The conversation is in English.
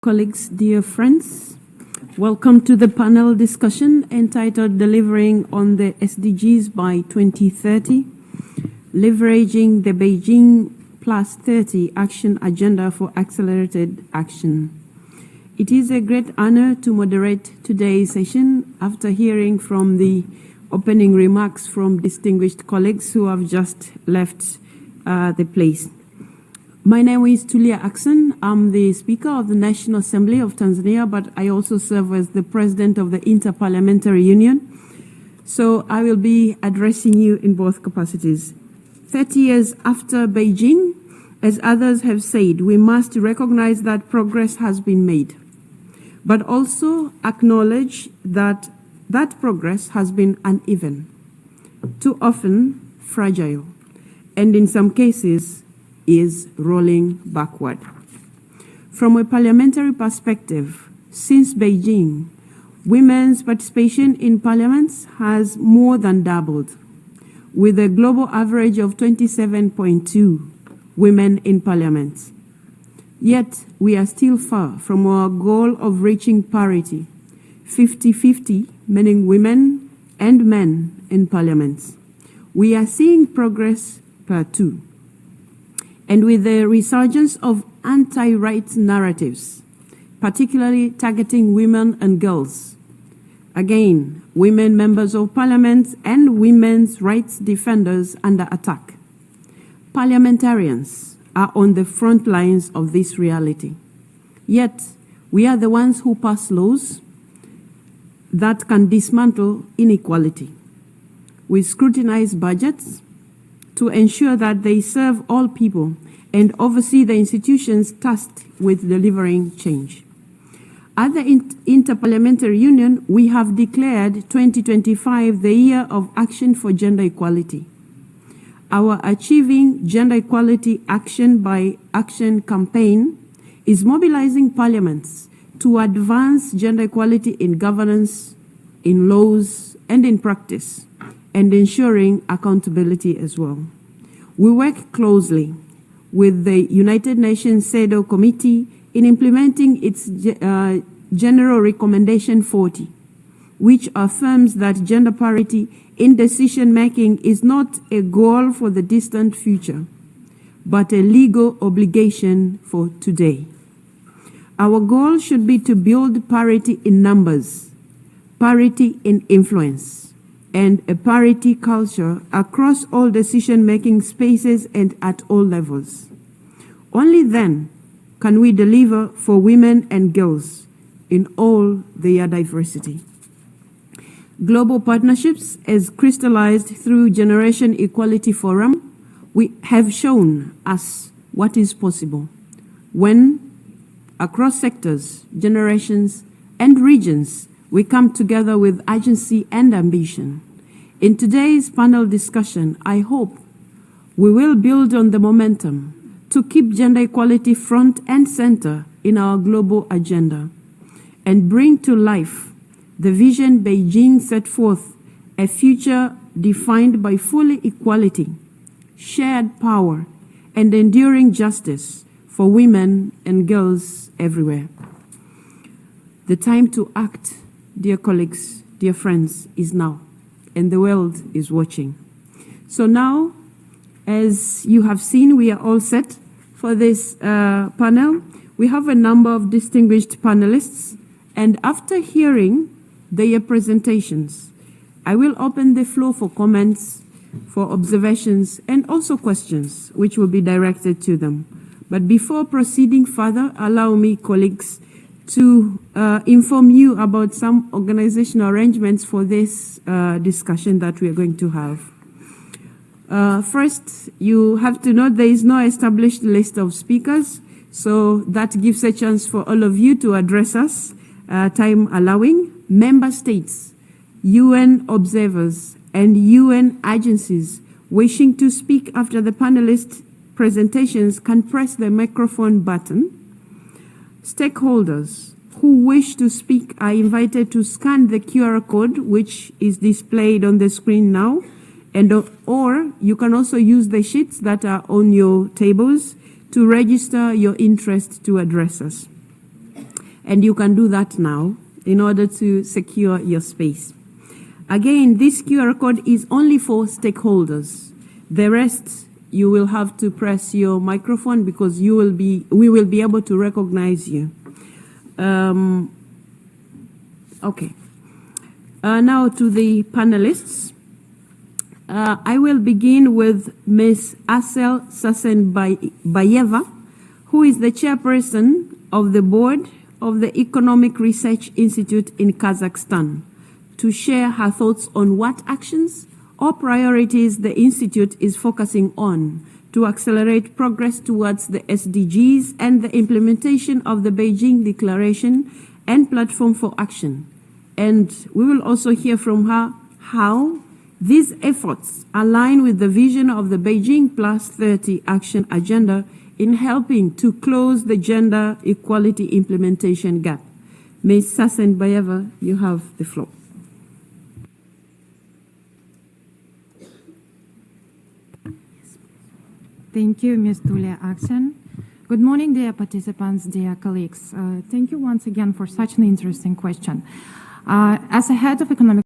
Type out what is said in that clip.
Colleagues, dear friends, welcome to the panel discussion entitled Delivering on the SDGs by 2030, Leveraging the Beijing Plus 30 Action Agenda for Accelerated Action. It is a great honor to moderate today's session after hearing from the opening remarks from distinguished colleagues who have just left the place. My name is Tulia. I'm the Speaker of the National Assembly of Tanzania, but I also serve as the President of the Interparliamentary Union. So I will be addressing you in both capacities. 30 years after Beijing, as others have said, we must recognize that progress has been made, but also acknowledge that that progress has been uneven, too often fragile, and in some cases is rolling backward. From a parliamentary perspective, since Beijing, women's participation in parliaments has more than doubled, with a global average of 27.2 women in parliament. Yet, we are still far from our goal of reaching parity, 50-50, meaning women and men in parliaments. We are seeing progress per two. And with the resurgence of anti-rights narratives, particularly targeting women and girls, again, women members of parliament and women's rights defenders under attack. Parliamentarians are on the front lines of this reality. Yet, we are the ones who pass laws that can dismantle inequality. We scrutinize budgets to ensure that they serve all people and oversee the institutions tasked with delivering change. At the Interparliamentary Union, we have declared 2025 the year of action for gender equality. Our Achieving Gender Equality Action by Action campaign is mobilizing parliaments to advance gender equality in governance, in laws, and in practice, and ensuring accountability as well. We work closely with the United Nations CEDAW Committee in implementing its General Recommendation 40, which affirms that gender parity in decision-making is not a goal for the distant future, but a legal obligation for today. Our goal should be to build parity in numbers, parity in influence, and a parity culture across all decision-making spaces and at all levels. Only then can we deliver for women and girls in all their diversity. Global partnerships, as crystallized through Generation Equality Forum, we have shown us what is possible when, across sectors, generations, and regions, we come together with urgency and ambition. In today's panel discussion, I hope we will build on the momentum to keep gender equality front and center in our global agenda and bring to life the vision Beijing set forth, a future defined by full equality, shared power, and enduring justice for women and girls everywhere. The time to act, dear colleagues, dear friends, is now, and the world is watching. So now, as you have seen, we are all set for this panel. We have a number of distinguished panelists, and after hearing their presentations, I will open the floor for comments, for observations, and also questions, which will be directed to them. But before proceeding further, allow me, colleagues, to inform you about some organizational arrangements for this discussion that we are going to have. First, you have to note there is no established list of speakers, so that gives a chance for all of you to address us, time allowing. Member states, UN observers, and UN agencies wishing to speak after the panelist presentations can press the microphone button. Stakeholders who wish to speak are invited to scan the QR code, which is displayed on the screen now, or you can also use the sheets that are on your tables to register your interest to address us. and you can do that now in order to secure your space. Again, this QR code is only for stakeholders. The rest, you will have to press your microphone because we will be able to recognize you. Okay. Now to the panelists. I will begin with Ms. Asel Sasenbayeva, who is the chairperson of the board of the Economic Research Institute in Kazakhstan, to share her thoughts on what actions or priorities the Institute is focusing on to accelerate progress towards the SDGs and the implementation of the Beijing Declaration and Platform for Action. And we will also hear from her how these efforts align with the vision of the Beijing Plus 30 Action Agenda in helping to close the gender equality implementation gap. Ms. Sasenbayeva, you have the floor. Thank you, Ms. Tulia Aksen. Good morning, dear participants, dear colleagues. Thank you once again for such an interesting question. As a head of economic